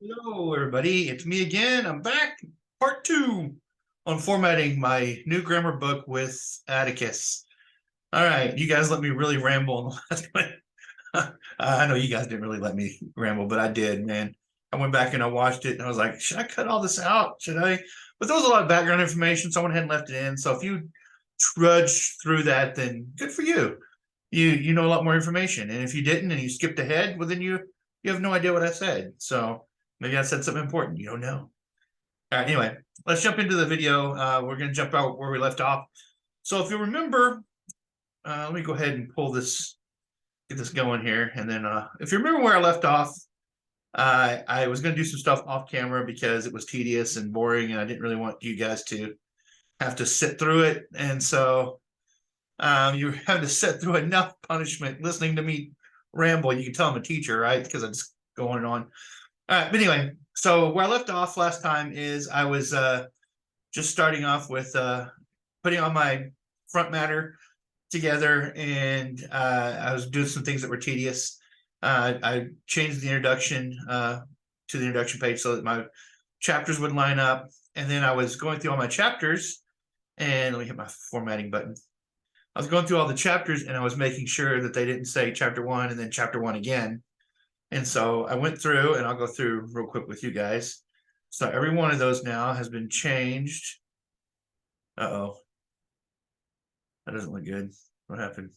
Hello, everybody. It's me again. I'm back. Part two on formatting my new grammar book with Atticus. All right, you guys let me really ramble on the last one. I know you guys didn't really let me ramble, but I did, man. I went back and I watched it and I was like, should I cut all this out? Should I? But there was a lot of background information. Someone hadn't left it in. So if you trudge through that, then good for you. You know a lot more information. And if you didn't and you skipped ahead, well then you have no idea what I said. So maybe I said something important. You don't know. All right, anyway, let's jump into the video. We're going to jump out where we left off. So if you remember, let me go ahead and get this going here. And then if you remember where I left off, I was going to do some stuff off camera because it was tedious and boring, and I didn't really want you guys to have to sit through it. And so you have to sit through enough punishment listening to me ramble. You can tell I'm a teacher, right? Because I just go on and on. But anyway, so where I left off last time is I was just starting off with putting on my front matter together, and I was doing some things that were tedious. I changed the introduction to the introduction page so that my chapters would line up, and then I was going through all my chapters, and let me hit my formatting button. I was going through all the chapters, and I was making sure that they didn't say chapter one and then chapter one again. And so I went through, and I'll go through real quick with you guys. So every one of those now has been changed. Uh-oh. That doesn't look good. What happened?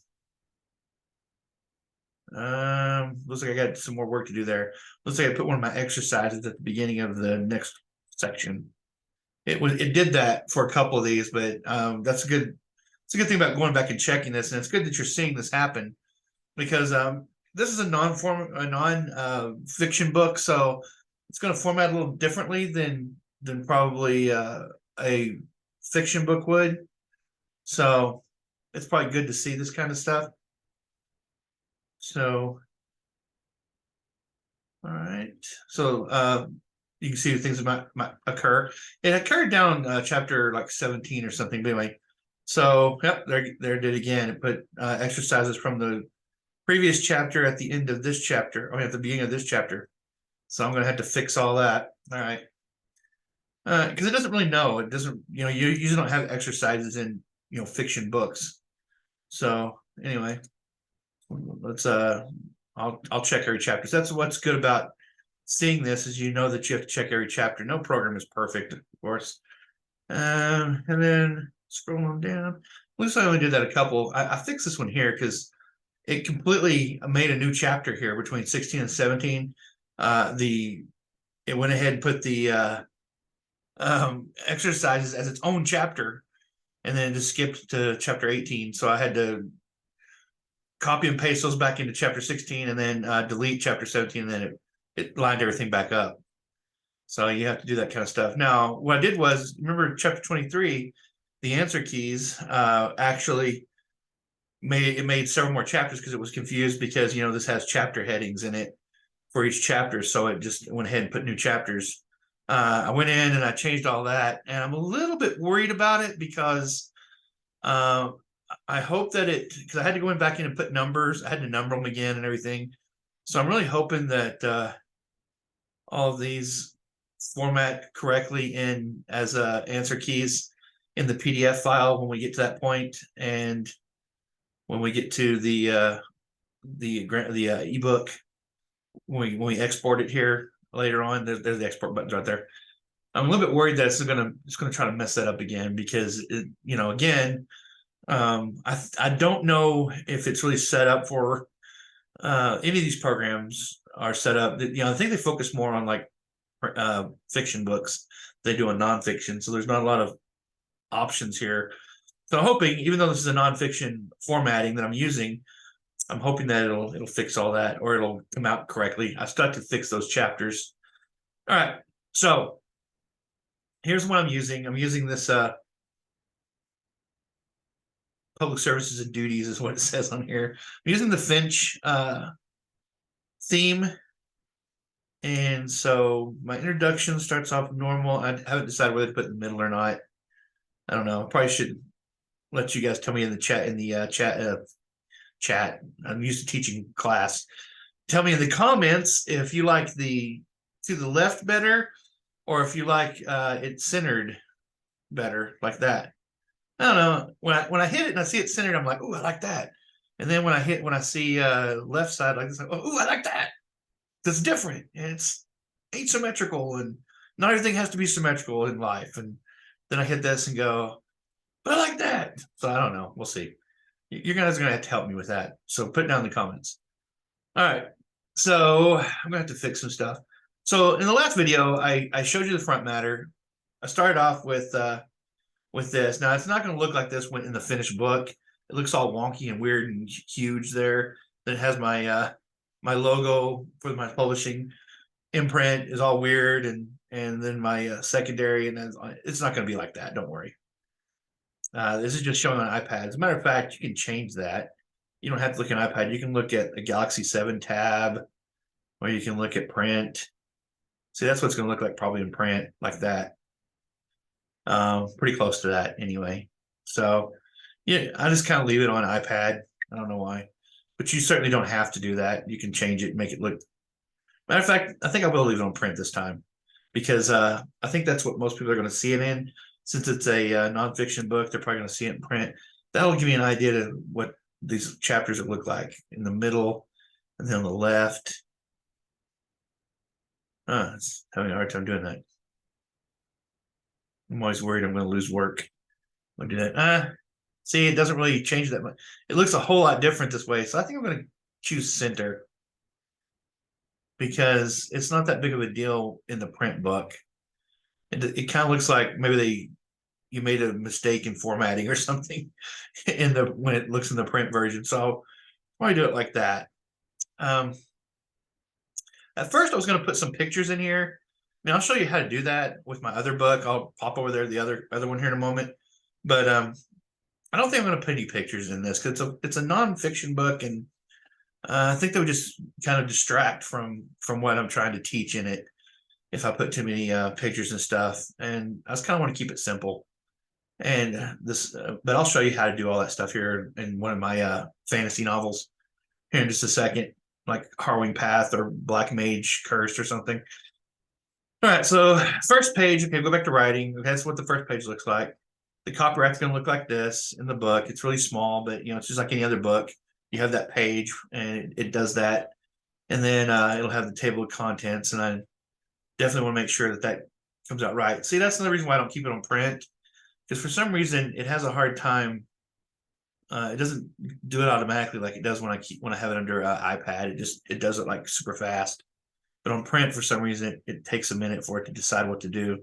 Looks like I got some more work to do there. Looks like I put one of my exercises at the beginning of the next section. It did that for a couple of these, but that's a good thing about going back and checking this, and it's good that you're seeing this happen because this is a non fiction book, so it's going to format a little differently than probably a fiction book would. So it's probably good to see this kind of stuff. So, all right. So you can see things might occur. It occurred down chapter like 17 or something. But anyway, so yep, there it did again. It put exercises from the previous chapter at the end of this chapter, or at the beginning of this chapter. So I'm going to have to fix all that. All right. Because it doesn't really know. It doesn't, you usually don't have exercises in, fiction books. So anyway, let's I'll check every chapter. So that's what's good about seeing this is you know that you have to check every chapter. No program is perfect, of course. And then scrolling down. At least I only did that a couple. I fixed this one here because it completely made a new chapter here between 16 and 17. It went ahead and put the exercises as its own chapter, and then just skipped to chapter 18. So I had to copy and paste those back into chapter 16, and then delete chapter 17, and then it lined everything back up. So you have to do that kind of stuff. Now, what I did was, remember chapter 23, the answer keys actually made several more chapters because it was confused because, this has chapter headings in it for each chapter. So it just went ahead and put new chapters. I went in and I changed all that, and I'm a little bit worried about it because I hope that because I had to go in back in and put numbers. I had to number them again and everything. So I'm really hoping that all of these format correctly in as answer keys in the PDF file when we get to that point, and when we get to the ebook, when we export it here later on. There's the export buttons right there. I'm a little bit worried that it's gonna try to mess that up again because again, I don't know if it's really set up for any of these programs are set up. I think they focus more on like fiction books. They do a nonfiction, so there's not a lot of options here. So I'm hoping, even though this is a nonfiction formatting that I'm using, I'm hoping that it'll fix all that, or it'll come out correctly. I still have to fix those chapters. All right, so here's what I'm using. I'm using this public services and duties is what it says on here. I'm using the Finch theme. And so my introduction starts off normal. I haven't decided whether to put in the middle or not. I don't know. I probably should let you guys tell me in the chat. I'm used to teaching class. Tell me in the comments if you like the to the left better, or if you like it centered better, like that. I don't know. When I hit it and I see it centered, I'm like, oh, I like that. And then when I see left side like this, oh, I like that. That's different. And it's asymmetrical, and not everything has to be symmetrical in life. And then I hit this and go, but I like that. So I don't know. We'll see. You guys are gonna have to help me with that. So put it down in the comments. All right. So I'm gonna have to fix some stuff. So in the last video, I showed you the front matter. I started off with this. Now it's not going to look like this when in the finished book. It looks all wonky and weird and huge there. Then it has my my logo for my publishing imprint is all weird, and then my secondary, and then it's not going to be like that. Don't worry. This is just showing on iPad. As a matter of fact, you can change that. You don't have to look at an iPad. You can look at a Galaxy 7 tab, or you can look at print. See, that's what it's going to look like probably in print, like that. Pretty close to that anyway. So yeah, I just kind of leave it on iPad. I don't know why, but you certainly don't have to do that. You can change it, make it look. Matter of fact, I think I will leave it on print this time, because I think that's what most people are going to see it in. Since it's a nonfiction book, they're probably going to see it in print. That'll give you an idea of what these chapters would look like in the middle, and then on the left. It's having a hard time doing that. I'm always worried I'm going to lose work. I'll do that. See, it doesn't really change that much. It looks a whole lot different this way. So I think I'm going to choose center, because it's not that big of a deal in the print book. It kind of looks like maybe you made a mistake in formatting or something in the when it looks in the print version. So why do it like that? At first I was going to put some pictures in here. I mean, I'll show you how to do that with my other book. I'll pop over there the other one here in a moment. But I don't think I'm going to put any pictures in this, because it's a nonfiction book, and I think they would just kind of distract from what I'm trying to teach in it if I put too many pictures and stuff. And I just kind of want to keep it simple. And this, but I'll show you how to do all that stuff here in one of my fantasy novels here in just a second, like Harrowing Path or Black Mage Cursed or something. All right, so first page. Okay, go back to writing. Okay, that's what the first page looks like. The copyright's going to look like this in the book. It's really small, but it's just like any other book. You have that page, and it does that, and then it'll have the table of contents. And I definitely want to make sure that comes out right. See, that's another reason why I don't keep it on print, because for some reason it has a hard time. It doesn't do it automatically like it does when I have it under iPad. It does it like super fast. But on print, for some reason, it takes a minute for it to decide what to do.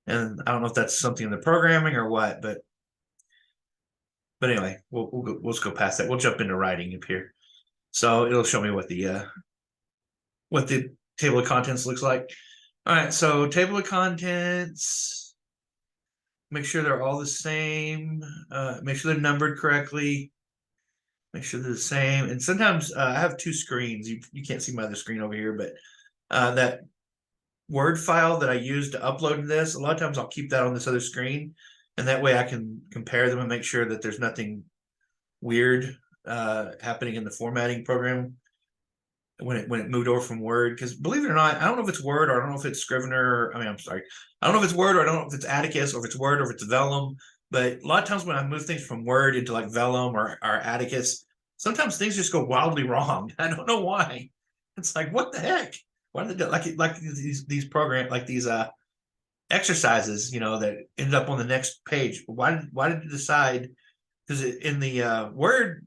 And I don't know if that's something in the programming or what, but anyway, we'll just go past that. We'll jump into writing up here. So it'll show me what the table of contents looks like. All right, so table of contents. Make sure they're all the same. Make sure they're numbered correctly. Make sure they're the same. And sometimes I have two screens. You can't see my other screen over here, but that Word file that I use to upload this, a lot of times I'll keep that on this other screen, and that way I can compare them and make sure that there's nothing weird happening in the formatting program when it moved over from Word. Because believe it or not, I don't know if it's Word, or I don't know if it's Scrivener. I don't know if it's Word, or I don't know if it's Atticus, or if it's Word, or if it's Vellum. But a lot of times when I move things from Word into like Vellum or Atticus, sometimes things just go wildly wrong. I don't know why. It's like, what the heck? Why did they do like these programs, like these exercises, that ended up on the next page? Why did you decide? Because in the Word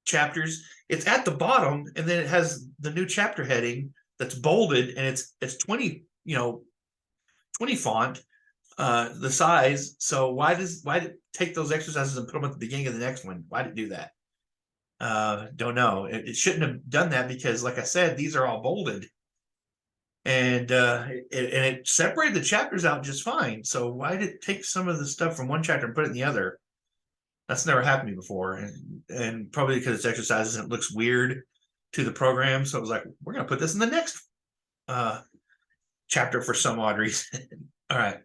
chapters, it's at the bottom, and then it has the new chapter heading that's bolded, and it's 20 20 font, the size. So why did it take those exercises and put them at the beginning of the next one? Why did it do that? Don't know. It shouldn't have done that, because like I said, these are all bolded, and it separated the chapters out just fine. So why did it take some of the stuff from one chapter and put it in the other? That's never happened to me before, and probably because it's exercises and it looks weird to the program. So it was like, we're gonna put this in the next chapter for some odd reason. All right,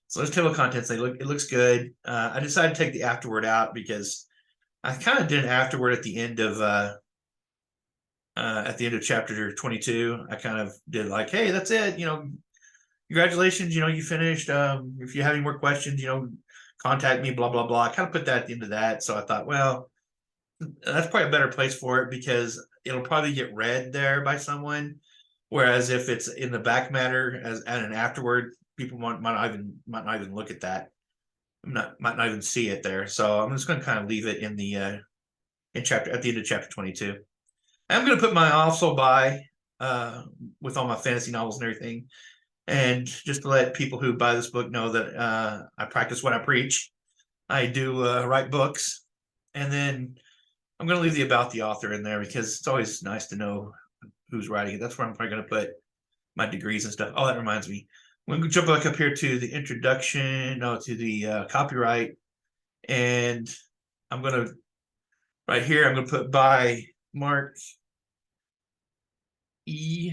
so there's table of contents. It looks good. I decided to take the afterword out because I kind of did an afterword at the end of at the end of chapter 22, I kind of did like, hey, that's it. Congratulations. You finished. If you have any more questions, contact me, blah, blah, blah. I kind of put that at the end of that. So I thought, well, that's probably a better place for it because it'll probably get read there by someone. Whereas if it's in the back matter as and an afterward, people might not even look at that. Might not even see it there. So I'm just going to kind of leave it in the in chapter at the end of chapter 22. I'm going to put my also by with all my fantasy novels and everything, and just to let people who buy this book know that I practice what I preach. I do write books, and then I'm going to leave the about the author in there because it's always nice to know who's writing it. That's where I'm probably going to put my degrees and stuff. Oh, that reminds me. We're going to jump back up here to the introduction, to the copyright, and I'm going to right here. I'm going to put by Mark E.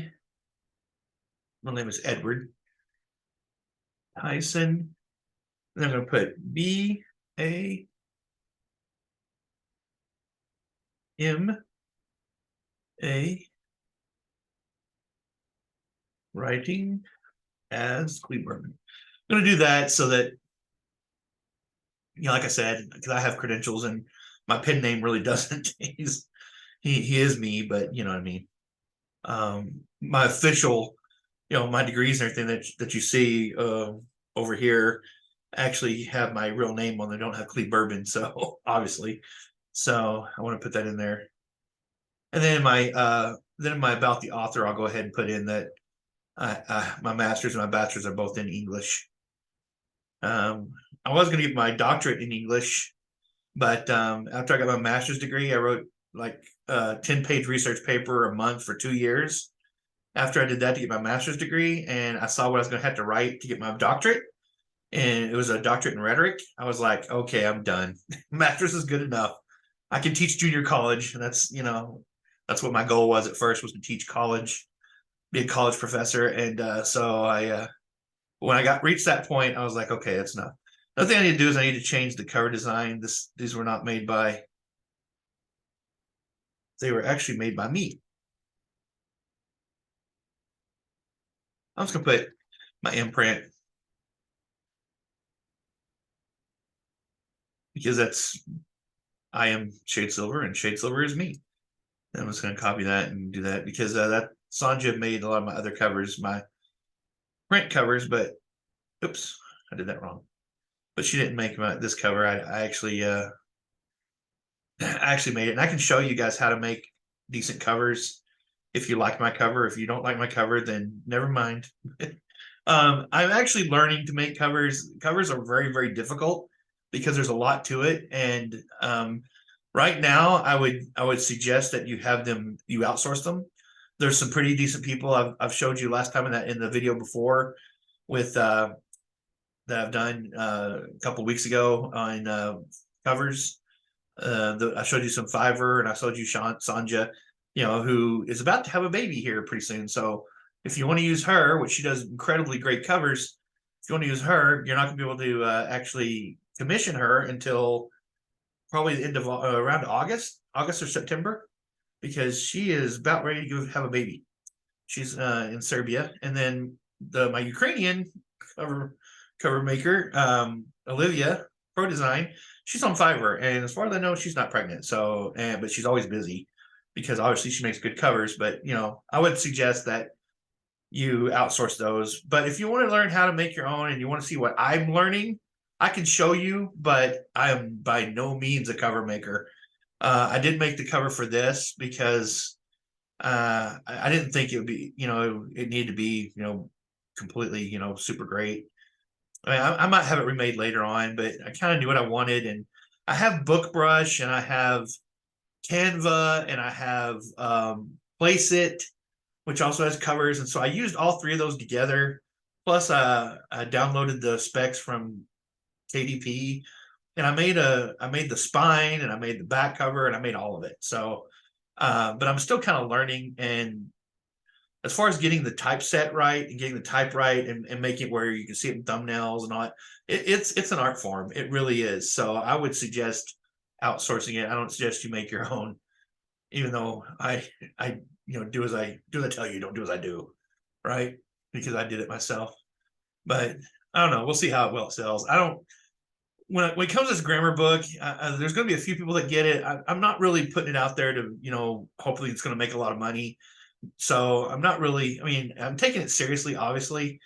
My name is Edward Tyson. And I'm going to put BAM A writing as Cleave Bourbon. I'm going to do that so that, like I said, because I have credentials and my pen name really doesn't. He is me, but you know what I mean. My official, my degrees and everything that you see over here actually have my real name on. They don't have Cleave Bourbon, so obviously. So I want to put that in there. And then my about the author, I'll go ahead and put in that my master's and my bachelor's are both in English. I was going to get my doctorate in English, but after I got my master's degree, I wrote like a 10-page research paper a month for 2 years. After I did that to get my master's degree, and I saw what I was going to have to write to get my doctorate, and it was a doctorate in rhetoric. I was like, okay, I'm done. Master's is good enough. I can teach junior college, and that's what my goal was at first, was to teach college, be a college professor. And so when I reached that point, I was like, okay, that's enough. Another thing I need to do is I need to change the cover design. These were not made by, they were actually made by me. I'm just gonna put my imprint because I am Shade Silver and Shade Silver is me. And I'm just gonna copy that and do that because that Sanja made a lot of my other covers, my print covers, but oops, I did that wrong. But she didn't make this cover. I actually made it, and I can show you guys how to make decent covers if you like my cover. If you don't like my cover, then never mind. I'm actually learning to make covers. Covers are very, very difficult because there's a lot to it. And right now, I would suggest that you outsource them. There's some pretty decent people I've showed you last time in the video before with that I've done a couple weeks ago on covers. I showed you some Fiverr, and I showed you Sanja, who is about to have a baby here pretty soon. So if you want to use her, which she does incredibly great covers, if you want to use her, you're not going to be able to actually commission her until probably the end of around August or September, because she is about ready to have a baby. She's in Serbia, and then my Ukrainian cover maker, Olivia Pro Design, she's on Fiverr, and as far as I know, she's not pregnant. So, but she's always busy because obviously she makes good covers. But I would suggest that you outsource those. But if you want to learn how to make your own and you want to see what I'm learning, I can show you. But I am by no means a cover maker. I did make the cover for this because I didn't think it would be, it needed to be, completely, super great. I mean, I might have it remade later on, but I kind of knew what I wanted. And I have BookBrush, and I have Canva, and I have Placeit, which also has covers. And so I used all three of those together. Plus, I downloaded the specs from KDP, and I made the spine, and I made the back cover, and I made all of it. So, but I'm still kind of learning. And as far as getting the typeset right and getting the type right and making it where you can see it in thumbnails and all that, it's an art form. It really is. So I would suggest outsourcing it. I don't suggest you make your own. even though I do as I tell you, don't do as I do, right? Because I did it myself. But I don't know. We'll see how well it sells. I don't. When it comes to this grammar book, there's going to be a few people that get it. I'm not really putting it out there to, hopefully it's going to make a lot of money. So I'm not really. I mean, I'm taking it seriously, obviously,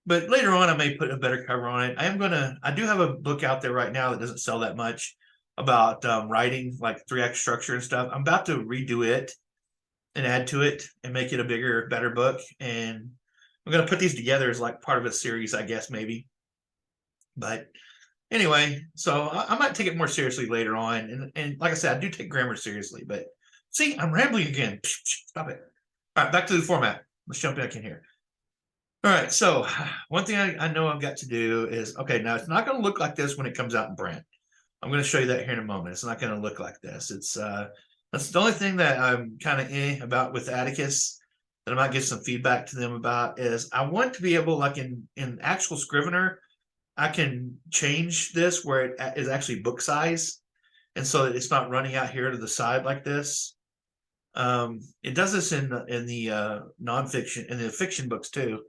but later on I may put a better cover on it. I do have a book out there right now that doesn't sell that much about writing, like 3-act structure and stuff. I'm about to redo it and add to it and make it a bigger, better book. And I'm going to put these together as like part of a series, I guess, maybe. But anyway, so I might take it more seriously later on. And like I said, I do take grammar seriously, but see, I'm rambling again. Stop it. All right, back to the format. Let's jump back in here. All right, so one thing I know I've got to do is, okay, now it's not going to look like this when it comes out in print. I'm going to show you that here in a moment. It's not going to look like this. That's the only thing that I'm kind of about with Atticus that I might give some feedback to them about is I want to be able, like in actual Scrivener, I can change this where it is actually book size, and so that it's not running out here to the side like this. It does this in the nonfiction, in the fiction books too.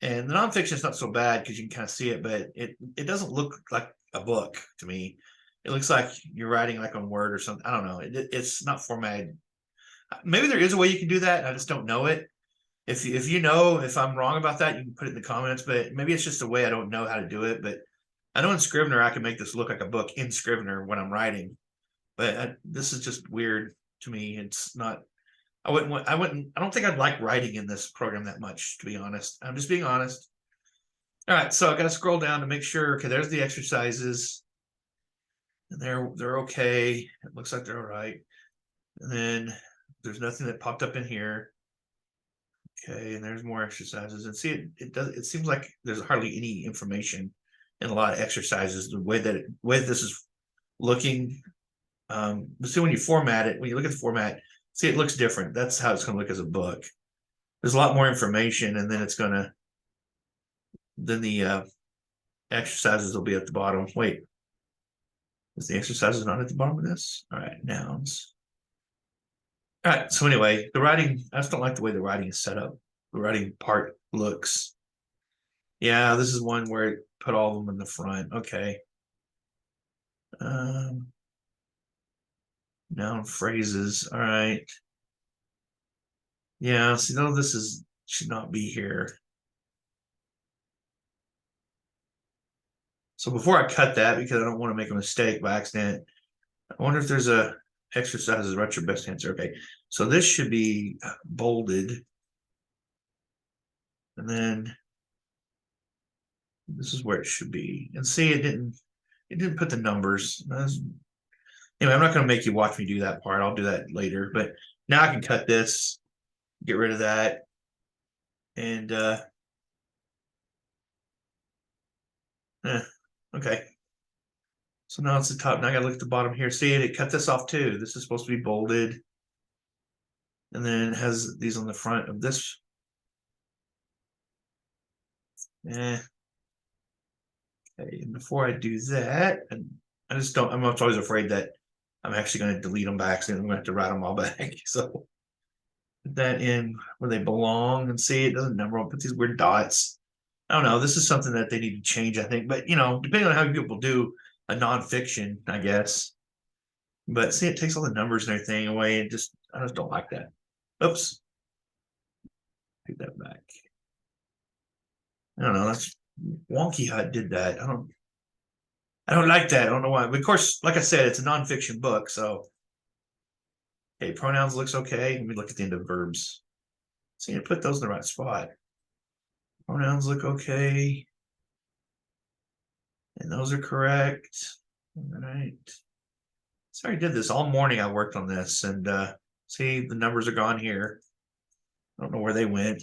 And the nonfiction is not so bad because you can kind of see it, but it doesn't look like a book to me. It looks like you're writing like on Word or something. I don't know. It's not formatted. Maybe there is a way you can do that. I just don't know it. If you know if I'm wrong about that, you can put it in the comments. But maybe it's just a way I don't know how to do it. But I know in Scrivener I can make this look like a book in Scrivener when I'm writing. But this is just weird to me. It's not. I don't think I'd like writing in this program that much, to be honest. I'm just being honest. All right, so I got to scroll down to make sure. Okay, there's the exercises, and they're okay. It looks like they're all right. And then there's nothing that popped up in here. Okay, and there's more exercises. And see, it seems like there's hardly any information in a lot of exercises. The way this is looking. But see, when you format it, when you look at the format, see, it looks different. That's how it's going to look as a book. There's a lot more information, and then then the exercises will be at the bottom. Wait, is the exercises not at the bottom of this? All right, nouns. All right, so anyway, the writing, I just don't like the way the writing is set up. The writing part looks. Yeah, this is one where it put all of them in the front. Okay. Noun phrases. All right. Yeah, see, no, should not be here. So before I cut that, because I don't want to make a mistake by accident, I wonder if there's a exercises. Write your best answer. Okay, so this should be bolded, and then this is where it should be. And see, it didn't put the numbers. Anyway, I'm not going to make you watch me do that part. I'll do that later. But now I can cut this, get rid of that, and okay. So now it's the top. Now I got to look at the bottom here. See, it cut this off too. This is supposed to be bolded, and then it has these on the front of this. Okay, and before I do that, and I just don't. I'm always afraid that I'm actually going to delete them by accident. I'm going to have to write them all back. So put that in where they belong, and see, it doesn't number them. Put these weird dots. I don't know. This is something that they need to change, I think. But depending on how people do a nonfiction, I guess. But see, it takes all the numbers and everything away, and I just don't like that. Oops. Take that back. I don't know. That's wonky how it did that. I don't like that. I don't know why. But of course, like I said, it's a nonfiction book, so okay, pronouns looks okay. Let me look at the end of verbs. See, I put those in the right spot. Pronouns look okay. And those are correct. All right. So I did this all morning. I worked on this, and see, the numbers are gone here. I don't know where they went.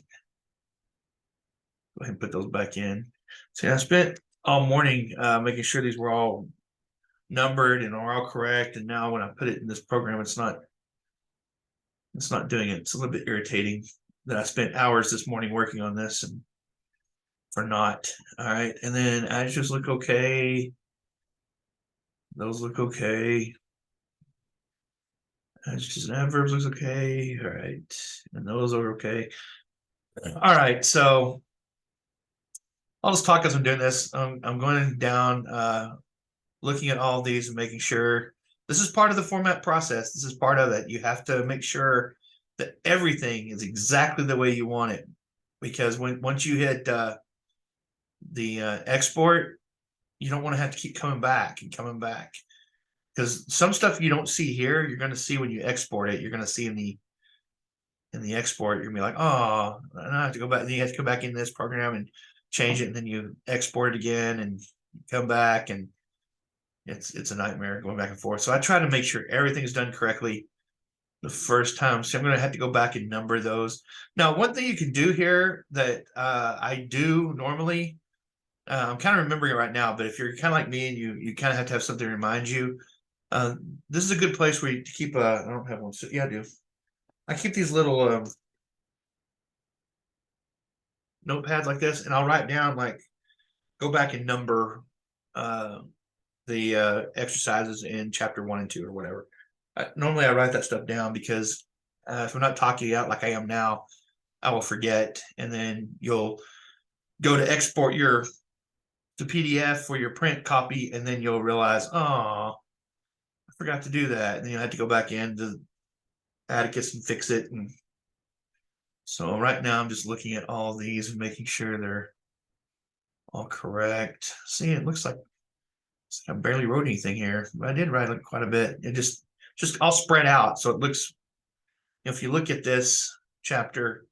Go ahead and put those back in. See, I spent all morning making sure these were all numbered and are all correct. And now when I put it in this program, it's not doing it. It's a little bit irritating that I spent hours this morning working on this and for not. All right. And then adjectives look okay. Those look okay. Adjectives and adverbs looks okay. All right, and those are okay. All right, so I'll just talk as I'm doing this. I'm going down, looking at all these and making sure this is part of the format process. This is part of it. You have to make sure that everything is exactly the way you want it, because once you hit the export, you don't want to have to keep coming back and coming back, because some stuff you don't see here, you're going to see when you export it. You're going to see in the export, you're gonna be like, oh, I have to go back. And you have to come back in this program and change it, and then you export it again and come back, and it's a nightmare going back and forth. So I try to make sure everything is done correctly the first time. So I'm gonna have to go back and number those. Now, one thing you can do here that I do normally, I'm kind of remembering it right now, but if you're kind of like me and you kind of have to have something to remind you, this is a good place where you keep a. I don't have one, so yeah, I do. I keep these little notepads like this, and I'll write down, like, go back and number the exercises in chapter 1 and 2 or whatever. Normally I write that stuff down because if I'm not talking out like I am now, I will forget, and then you'll go to export your to PDF for your print copy, and then you'll realize, oh, I forgot to do that, and then you'll have to go back into Atticus and fix it. And so right now I'm just looking at all these and making sure they're all correct. See, it looks like I barely wrote anything here, but I did write quite a bit. It just all spread out, so it looks. If you look at this chapter,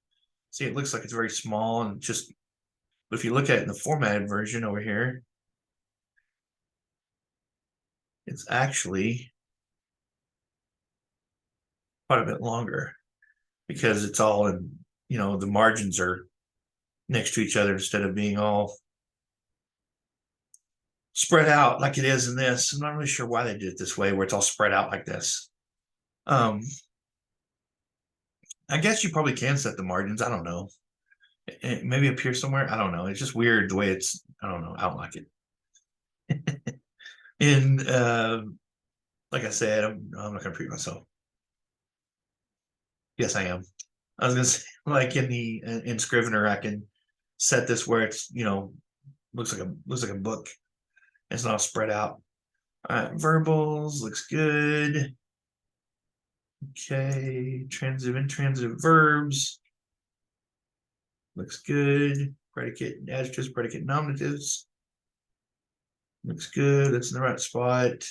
see, it looks like it's very small and just. But if you look at it in the formatted version over here, it's actually quite a bit longer, because it's all in. The margins are next to each other instead of being all spread out like it is in this. I'm not really sure why they did it this way, where it's all spread out like this. I guess you probably can set the margins. I don't know. It maybe up here somewhere. I don't know. It's just weird the way it's. I don't know. I don't like it. And like I said, I'm not gonna repeat myself. Yes, I am. I was gonna say, like in Scrivener, I can set this where it's looks like a book. It's not spread out. All right, verbals looks good. Okay, transitive, intransitive verbs looks good. Predicate, adjectives, predicate, nominatives looks good. That's in the right spot.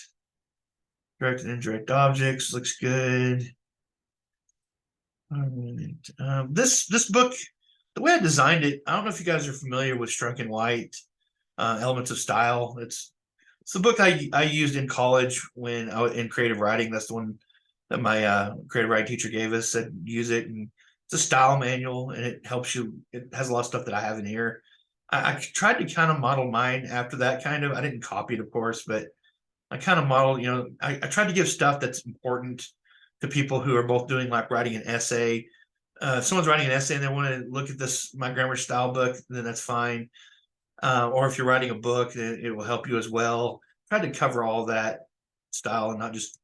Direct and indirect objects looks good. All right. This book, the way I designed it, I don't know if you guys are familiar with Strunk and White, Elements of Style. It's the book I used in college when I was in creative writing. That's the one that my creative writing teacher gave us, said use it. And it's a style manual, and it helps you. It has a lot of stuff that I have in here. I tried to kind of model mine after that, kind of. I didn't copy it, of course, but I kind of modeled, I tried to give stuff that's important to people who are both doing, like, writing an essay. If someone's writing an essay and they want to look at this, my grammar style book, then that's fine. Or if you're writing a book, it will help you as well. I tried to cover all that style and not just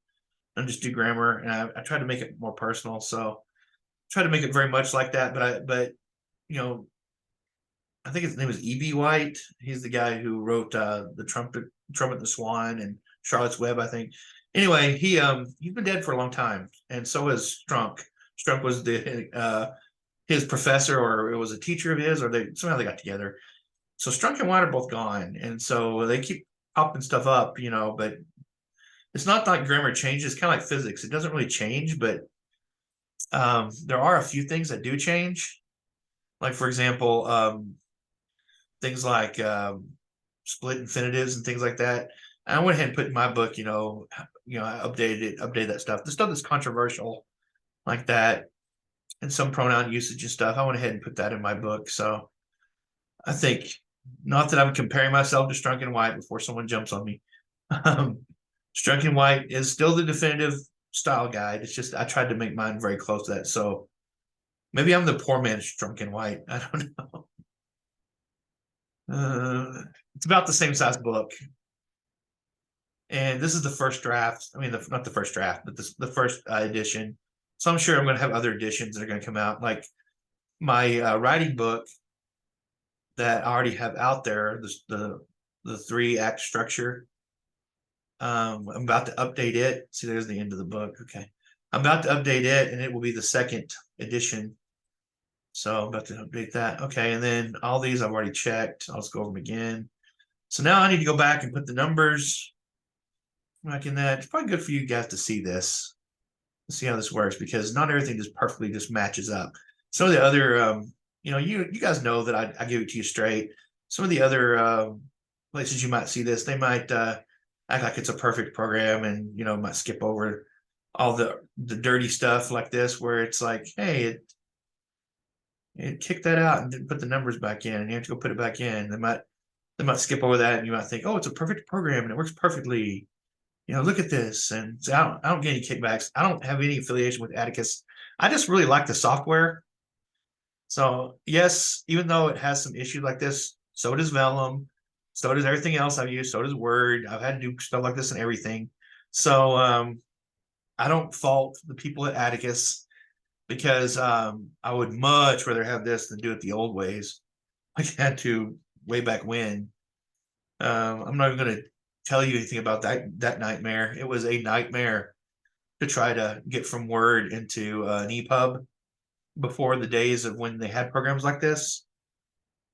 do grammar. And I tried to make it more personal. So I tried to make it very much like that. But I think his name is E.B. White. He's the guy who wrote the Trumpet and the Swan and Charlotte's Web, I think. Anyway, he's been dead for a long time, and so is Strunk. Strunk was his professor, or it was a teacher of his, or somehow they got together. So Strunk and White are both gone, and so they keep popping stuff up, but it's not like grammar changes. It's kind of like physics. It doesn't really change, but there are a few things that do change. Like, for example, things like split infinitives and things like that. I went ahead and put in my book, I updated that stuff. The stuff that's controversial like that, and some pronoun usage and stuff, I went ahead and put that in my book. So I think, not that I'm comparing myself to Strunk and White before someone jumps on me. Strunk and White is still the definitive style guide. It's just I tried to make mine very close to that. So maybe I'm the poor man's Strunk and White. I don't know. It's about the same size book. And this is the first draft. I mean, not the first draft, but the first edition. So I'm sure I'm going to have other editions that are going to come out. Like my writing book that I already have out there, the 3-act structure. I'm about to update it. See, there's the end of the book. Okay. I'm about to update it, and it will be the second edition. So I'm about to update that. Okay, and then all these I've already checked. I'll just go over them again. So now I need to go back and put the numbers back in that. It's probably good for you guys to see this, to see how this works, because not everything just perfectly just matches up. Some of the other, you guys know that I give it to you straight. Some of the other places you might see this, they might act like it's a perfect program, and might skip over all the dirty stuff like this, where it's like, hey, it kicked that out and didn't put the numbers back in, and you have to go put it back in. They might skip over that, and you might think, oh, it's a perfect program and it works perfectly. Look at this. And so I don't get any kickbacks. I don't have any affiliation with Atticus. I just really like the software. So yes, even though it has some issues like this, so does Vellum, so does everything else I've used, so does Word. I've had to do stuff like this and everything. So I don't fault the people at Atticus, because I would much rather have this than do it the old ways. I had to way back when. I'm not even going to tell you anything about that nightmare. It was a nightmare to try to get from Word into an EPUB before the days of when they had programs like this.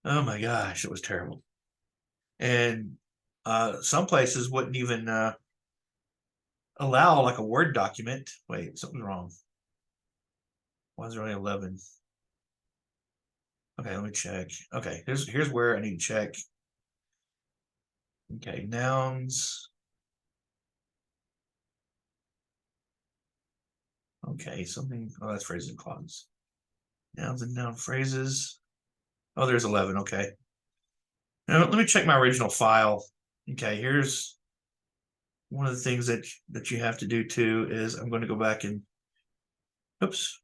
Oh my gosh, it was terrible. And some places wouldn't even allow like a Word document. Wait, something's wrong. Why is there only 11? Okay, let me check. Okay, here's where I need to check. Okay, nouns. Okay, something. Oh, that's phrases and clauses. Nouns and noun phrases. Oh, there's 11. Okay. Now let me check my original file. Okay, here's one of the things that you have to do too is I'm going to go back and, oops.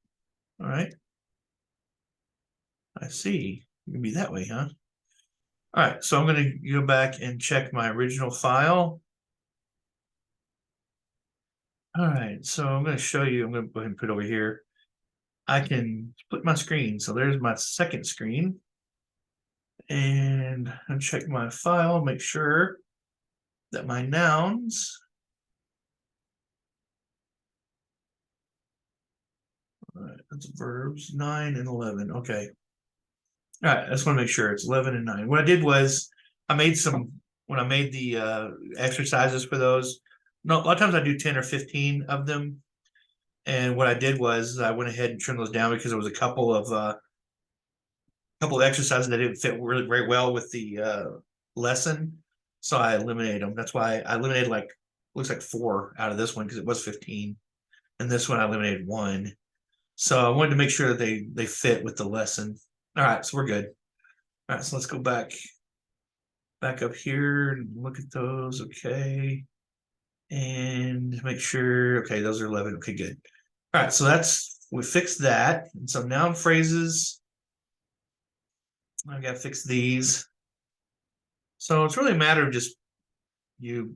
All right. I see. It can be that way, huh? All right, so I'm going to go back and check my original file. All right, so I'm going to show you. I'm going to go ahead and put it over here. I can split my screen. So there's my second screen. And I'll check my file, make sure that my nouns, all right, that's verbs 9 and 11. Okay. All right, I just want to make sure it's 11 and 9. What I did was I made some, when I made the exercises for those, no, a lot of times I do 10 or 15 of them. And what I did was I went ahead and trimmed those down, because there was a couple of exercises that didn't fit really very well with the lesson. So I eliminated them. That's why I eliminated looks like 4 out of this one, because it was 15. And this one I eliminated 1. So I wanted to make sure that they fit with the lesson. All right, so we're good. All right, so let's go back up here and look at those. Okay. And make sure, okay, those are 11. Okay, good. All right, so we fixed that. And so noun phrases, I got to fix these. So it's really a matter of just you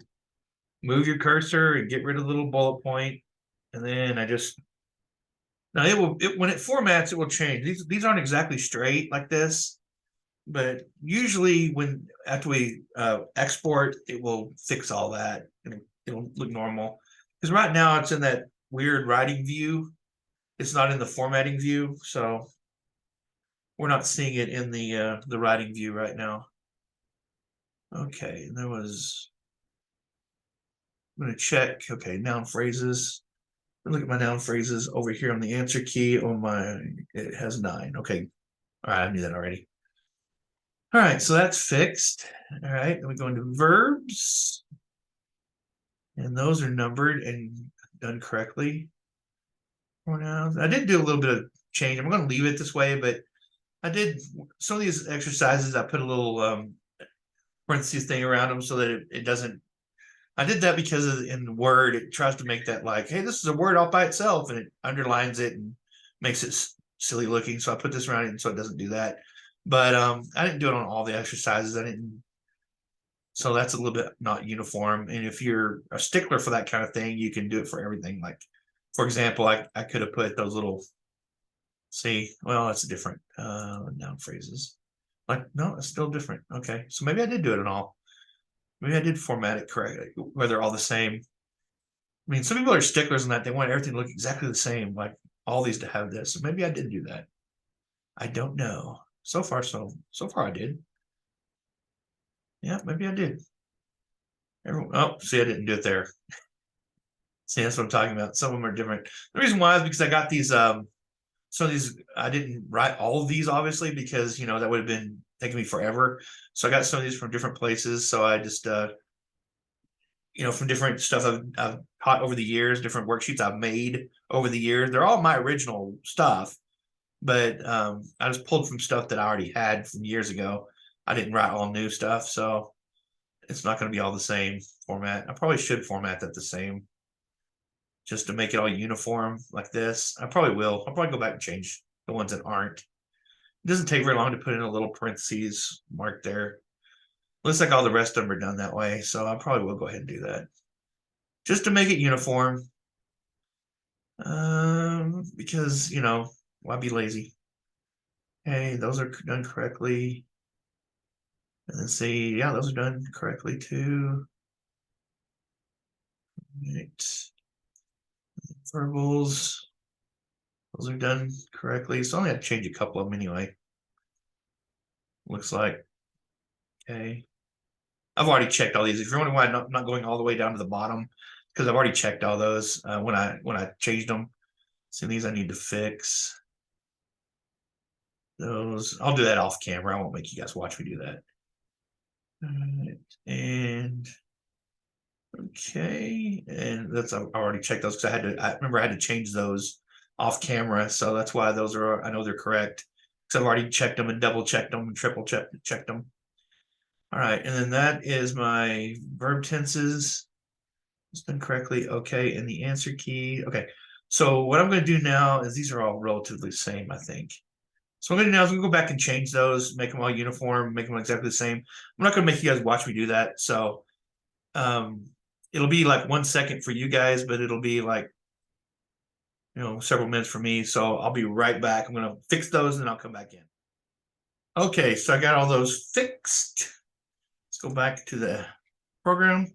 move your cursor and get rid of the little bullet point. And then now when it formats, it will change. These aren't exactly straight like this, but usually after we export, it will fix all that. It'll look normal, because right now it's in that weird writing view. It's not in the formatting view, so we're not seeing it in the writing view right now. Okay, and I'm going to check. Okay, noun phrases. Look at my noun phrases over here on the answer key. It has 9. Okay, all right, I knew that already. All right, so that's fixed. All right, then we go into verbs, and those are numbered and done correctly. Pronouns. I did do a little bit of change. I'm going to leave it this way, but I did some of these exercises. I put a little parentheses thing around them so that it doesn't. I did that because in Word it tries to make that like, hey, this is a word all by itself, and it underlines it and makes it silly looking. So I put this around it so it doesn't do that. But I didn't do it on all the exercises. I didn't So that's a little bit not uniform. And if you're a stickler for that kind of thing, you can do it for everything. Like, for example, I could have put those little, see, well, that's different. Noun phrases. Like, no, it's still different. Okay. So maybe I did do it at all. Maybe I did format it correctly, where they're all the same. I mean, some people are sticklers in that they want everything to look exactly the same, like all these to have this. So maybe I did do that. I don't know. So far I did. Yeah, maybe I did. Everyone, oh, see, I didn't do it there. See, that's what I'm talking about. Some of them are different. The reason why is because I got these some of these, I didn't write all of these obviously because that would have been taking me forever. So I got some of these from different places. So I just from different stuff I've taught over the years, different worksheets I've made over the years. They're all my original stuff, but I just pulled from stuff that I already had from years ago. I didn't write all new stuff, so it's not going to be all the same format. I probably should format that the same just to make it all uniform like this. I probably will. I'll probably go back and change the ones that aren't. It doesn't take very long to put in a little parentheses mark there. Looks like all the rest of them are done that way, so I probably will go ahead and do that just to make it uniform. Because why be lazy? Okay, those are done correctly. And then see, yeah, those are done correctly too. Right. Verbals, those are done correctly. So I only have to change a couple of them anyway. Looks like. Okay. I've already checked all these. If you're wondering why I'm not going all the way down to the bottom, because I've already checked all those when I changed them. So these I need to fix. Those I'll do that off camera. I won't make you guys watch me do that. All right. And okay, and that's I already checked those because I remember I had to change those off camera, so that's why those are I know they're correct because I've already checked them and double checked them and triple checked them. All right, and then that is my verb tenses. It's done correctly. Okay, and the answer key. Okay, so what I'm going to do now is these are all relatively the same, I think. So what I'm going to do now is I'm going to go back and change those, make them all uniform, make them exactly the same. I'm not going to make you guys watch me do that. So it'll be like 1 second for you guys, but it'll be like several minutes for me. So I'll be right back. I'm going to fix those and then I'll come back in. Okay, so I got all those fixed. Let's go back to the program.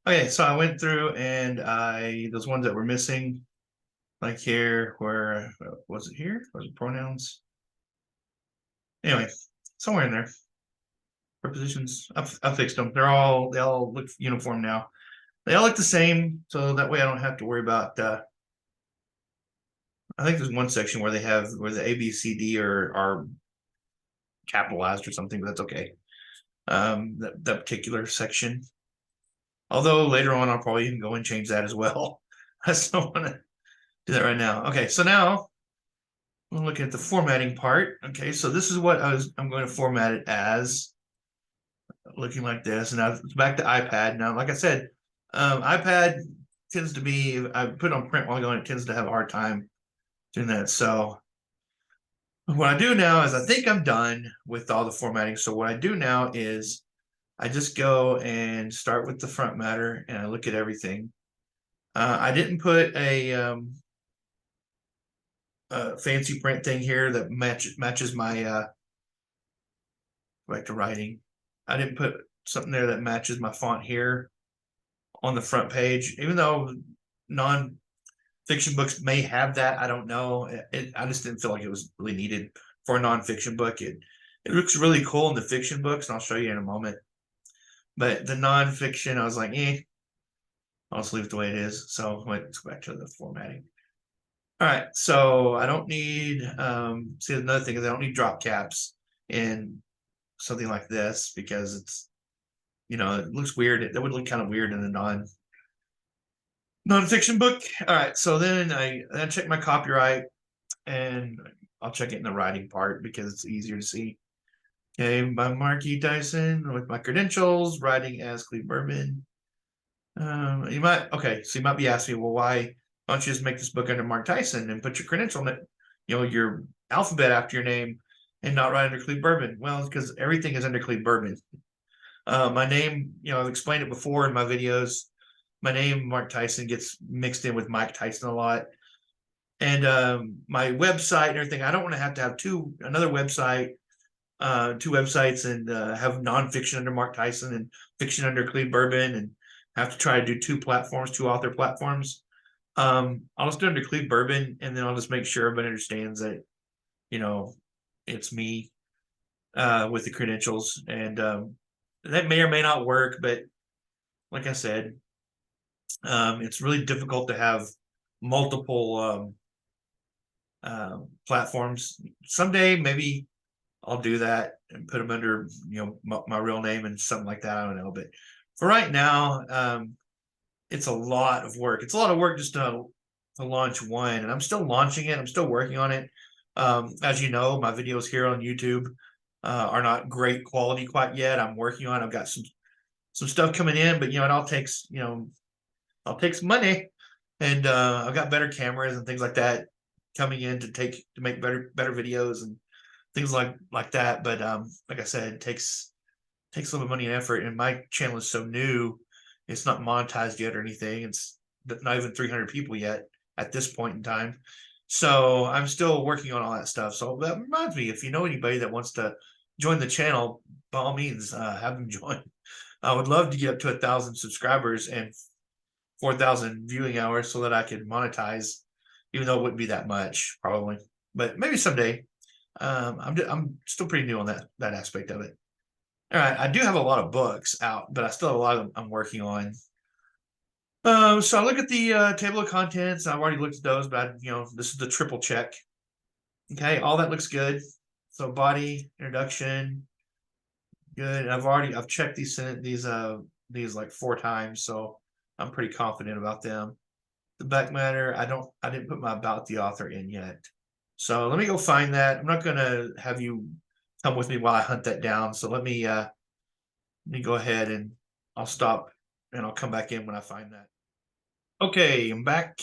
Okay, so I went through and those ones that were missing, like here, where was it here? Was it pronouns? Anyway, somewhere in there. Prepositions, I fixed them. They all look uniform now. They all look the same, so that way I don't have to worry about. I think there's one section where the A, B, C, D are capitalized or something, but that's okay. That particular section. Although later on I'll probably even go and change that as well. I just don't want to do that right now. Okay, so now we'll look at the formatting part. Okay, so this is what I'm going to format it as, looking like this. And now it's back to iPad. Now, like I said, iPad tends to be, I put it on print while going, it tends to have a hard time doing that. So what I do now is I think I'm done with all the formatting. So what I do now is I just go and start with the front matter and I look at everything. I didn't put a fancy print thing here that matches my back to writing. I didn't put something there that matches my font here on the front page, even though non-fiction books may have that. I don't know. I just didn't feel like it was really needed for a non-fiction book. It looks really cool in the fiction books, and I'll show you in a moment. But the non-fiction, I was like, I'll just leave it the way it is. So let's go back to the formatting. All right, so I don't need, see, another thing is I don't need drop caps in something like this because it's, it looks weird. That would look kind of weird in a non-fiction book. All right, so then I check my copyright and I'll check it in the writing part because it's easier to see. Okay, by Marky Tyson with my credentials, writing as Cleave Bourbon. So you might be asking, well, why don't you just make this book under Mark Tyson and put your credential, your alphabet after your name and not write under Cleave Bourbon? Well, it's because everything is under Cleave Bourbon. My name, I've explained it before in my videos. My name, Mark Tyson, gets mixed in with Mike Tyson a lot. And my website and everything, I don't want to have another website, two websites, and have nonfiction under Mark Tyson and fiction under Cleave Bourbon, and have to try to do two author platforms. I'll just do it under Cleave Bourbon, and then I'll just make sure everybody understands that, it's me with the credentials. And that may or may not work, but like I said, it's really difficult to have multiple platforms. Someday, maybe I'll do that and put them under, my real name and something like that. I don't know, but for right now, it's a lot of work. It's a lot of work just to launch one, and I'm still launching it. I'm still working on it. As you know, my videos here on YouTube are not great quality quite yet. I'm working on. I've got some stuff coming in, but it all takes money, and I've got better cameras and things like that coming in to make better videos and things like that. But like I said, it takes a little bit of money and effort, and my channel is so new, it's not monetized yet or anything. It's not even 300 people yet at this point in time, so I'm still working on all that stuff. So that reminds me, if you know anybody that wants to join the channel, by all means, have them join. I would love to get up to 1,000 subscribers and 4,000 viewing hours so that I could monetize, even though it wouldn't be that much probably, but maybe someday. I'm still pretty new on that aspect of it. All right, I do have a lot of books out, but I still have a lot of them I'm working on. So I look at the table of contents. I've already looked at those, but this is the triple check. Okay, all that looks good. So body, introduction, good. I've checked these like 4 times, so I'm pretty confident about them. The back matter, I didn't put my about the author in yet. So let me go find that. I'm not gonna have you come with me while I hunt that down. So let me go ahead, and I'll stop, and I'll come back in when I find that. Okay, I'm back,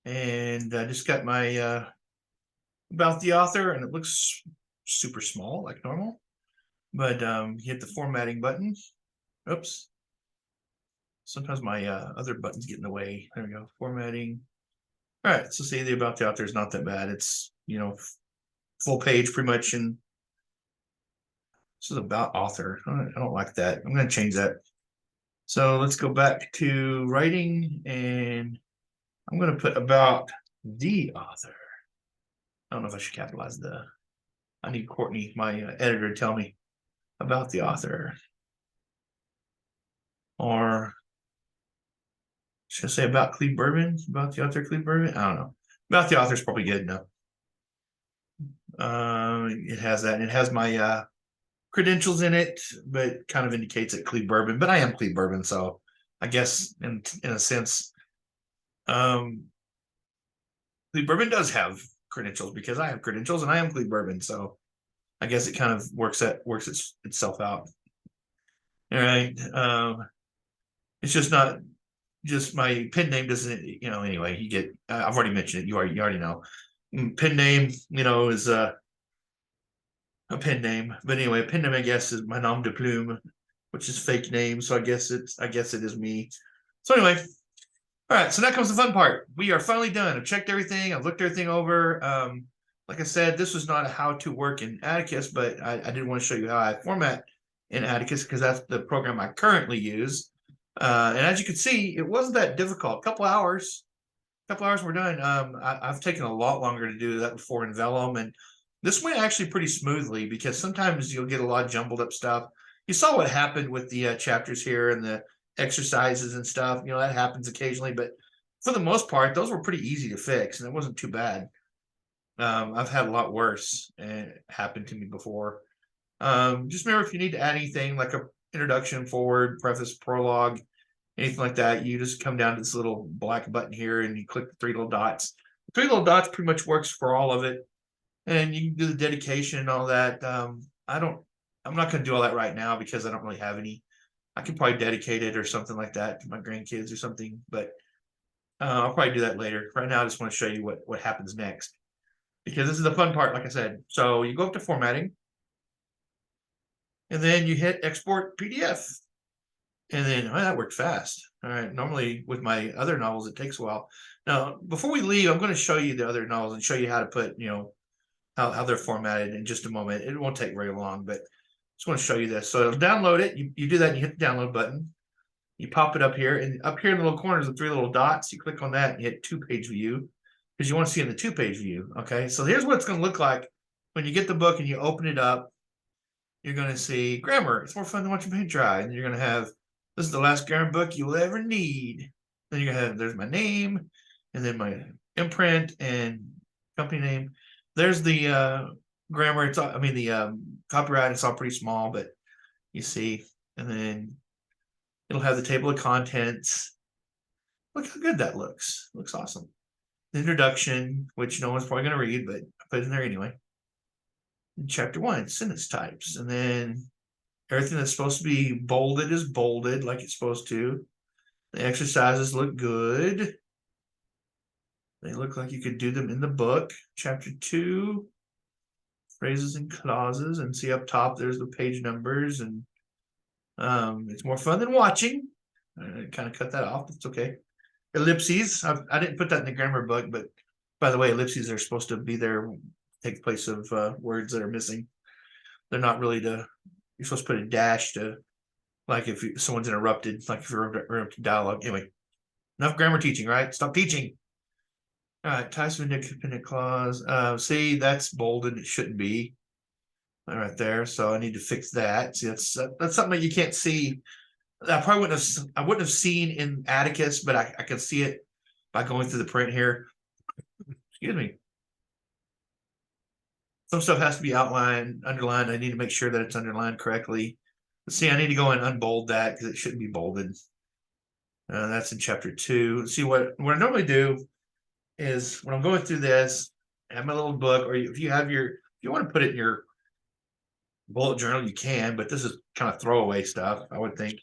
and I just got my about the author, and it looks super small like normal. But hit the formatting button. Oops. Sometimes my other buttons get in the way. There we go. Formatting. All right, so see, the about the author is not that bad. It's full page pretty much, and this is about author. I don't like that. I'm going to change that. So let's go back to writing, and I'm going to put about the author. I don't know if I should capitalize the. I need Courtney, my editor, to tell me about the author. Or should I say about Cleave Bourbon? About the author, Cleave Bourbon? I don't know. About the author is probably good enough. It has that. It has my credentials in it, but kind of indicates it Cleave Bourbon. But I am Cleave Bourbon, so I guess in a sense, Cleave Bourbon does have credentials because I have credentials and I am Cleave Bourbon. So I guess it kind of works itself out. All right. It's just not just my pen name doesn't, anyway, you get, I've already mentioned it. You already know. Pen name, is a pen name. But anyway, a pen name, I guess, is my nom de plume, which is fake name. So I guess it is me. So anyway, all right. So now comes the fun part. We are finally done. I've checked everything. I've looked everything over. Like I said, this was not a how to work in Atticus, but I did want to show you how I format in Atticus because that's the program I currently use. And as you can see, it wasn't that difficult. A couple hours we're done. I've taken a lot longer to do that before in Vellum, and this went actually pretty smoothly because sometimes you'll get a lot of jumbled up stuff. You saw what happened with the chapters here and the exercises and stuff. That happens occasionally, but for the most part, those were pretty easy to fix, and it wasn't too bad. I've had a lot worse happen to me before. Just remember, if you need to add anything like a introduction, forward, preface, prologue, anything like that, you just come down to this little black button here and you click the 3 little dots. The 3 little dots pretty much works for all of it, and you can do the dedication and all that. I'm not going to do all that right now because I don't really have any. I could probably dedicate it or something like that to my grandkids or something, but I'll probably do that later. Right now, I just want to show you what happens next because this is the fun part, like I said. So you go up to formatting. and then you hit export PDF. And then that worked fast. All right. Normally with my other novels, it takes a while. Now, before we leave, I'm going to show you the other novels and show you how to put, how they're formatted in just a moment. It won't take very long, but just want to show you this. So download it. You do that and you hit the download button. You pop it up here, and up here in the little corners, the 3 little dots, you click on that and you hit 2-page view because you want to see in the 2-page view. Okay. So here's what it's going to look like when you get the book and you open it up. You're going to see grammar. It's more fun than watching paint dry. And you're going to have, this is the last grammar book you will ever need. Then you're going to have, there's my name, and then my imprint and company name. There's the grammar. It's all, the copyright. It's all pretty small, but you see, and then it'll have the table of contents. Look how good that looks. Looks awesome. The introduction, which no one's probably going to read, but I put it in there anyway. Chapter 1, sentence types, and then everything that's supposed to be bolded is bolded like it's supposed to. The exercises look good. They look like you could do them in the book. Chapter 2, phrases and clauses, and see up top there's the page numbers, and it's more fun than watching. I kind of cut that off. It's okay. Ellipses. I didn't put that in the grammar book, but by the way, ellipses are supposed to be there, take place of words that are missing. They're not really you're supposed to put a dash to, like if someone's interrupted, like if you're interrupting dialogue. Anyway, enough grammar teaching, right? Stop teaching. All right, types of independent clause. See, that's bolded. It shouldn't be. All right there. So I need to fix that. See, that's something that you can't see. I wouldn't have seen in Atticus, but I can see it by going through the print here. Excuse me. Some stuff has to be outlined, underlined. I need to make sure that it's underlined correctly. See, I need to go and unbold that because it shouldn't be bolded. That's in chapter 2. See, what I normally do is when I'm going through this, I have my little book, or if you want to put it in your bullet journal, you can, but this is kind of throwaway stuff, I would think.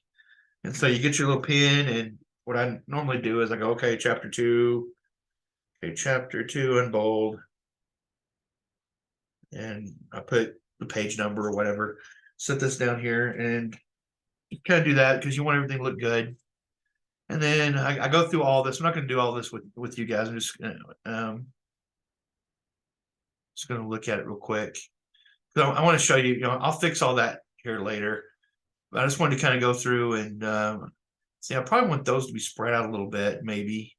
And so you get your little pen, and what I normally do is I go, okay, chapter 2, unbold. And I put the page number or whatever, set this down here, and you kind of do that because you want everything to look good. And then I go through all this. I'm not going to do all this with you guys. I'm just going to look at it real quick. So I want to show you, I'll fix all that here later. But I just wanted to kind of go through and see, I probably want those to be spread out a little bit, maybe.